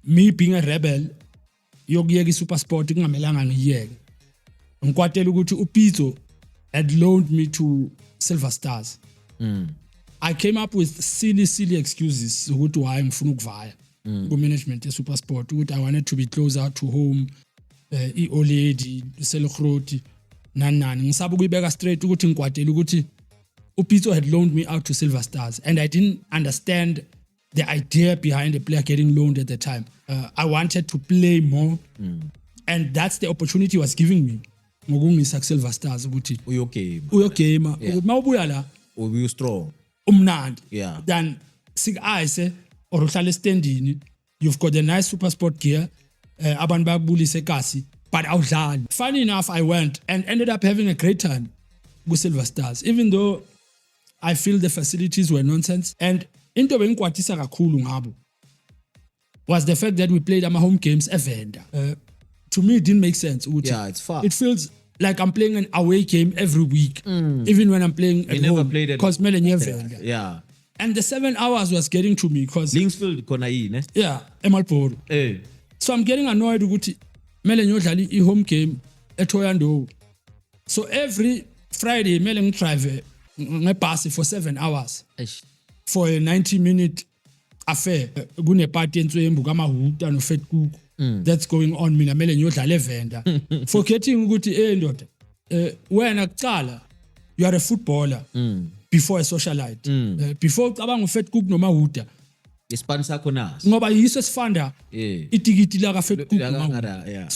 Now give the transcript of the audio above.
me being a rebel yokuyeka iSuperSport kungamelanga ngiyeke ngikwatela ukuthi uPizzo had loaned me to Silver Stars. I came up with silly excuses ukuthi why ngifuna ukuvaya ku management yeSuperSport ukuthi I wanted to be closer to home, iOledi Selogroti nani ngisaba ukuyibeka straight ukuthi ngikwatela ukuthi uPizzo had loaned me out to Silver Stars and I didn't understand the idea behind the player getting loaned at the time. I wanted to play more and that's the opportunity he was giving me ngokungisa ku Silver Stars ukuthi uyogame mawubuya la ubu strong umnandi yeah then sik ice or uhlala estandini you've got a nice SuperSport gear abantu bayakubulisa ekasi but awudlali. Funny enough I went and ended up having a great time with Silver Stars even though I feel the facilities were nonsense and into bengikwatisa kakhulu ngabo was the fact that we played our home games eVenda. To me it didn't make sense. Yeah, it's far. It feels like I'm playing an away game every week even when I'm playing at home because Venda. Yeah. And the 7 hours was getting to me because Linksfield kona yini yeah eMalboro. So I'm getting annoyed ukuthi mele ngiyodlala i-home game eThoyandou. So every Friday mele ngidrive ngebhasi for 7 hours for a 90-minute affair kune party entswembu kamahuta no Fat Cook that's going on mina mele ngiyodlala eVenda forgetting ukuthi ndoda wena kucala you are a footballer before a socialite before ucabanga uFat Cook noma Huta isipani sakho naso ngoba yiso esifanda itikiti la kaFat Cook noma yeah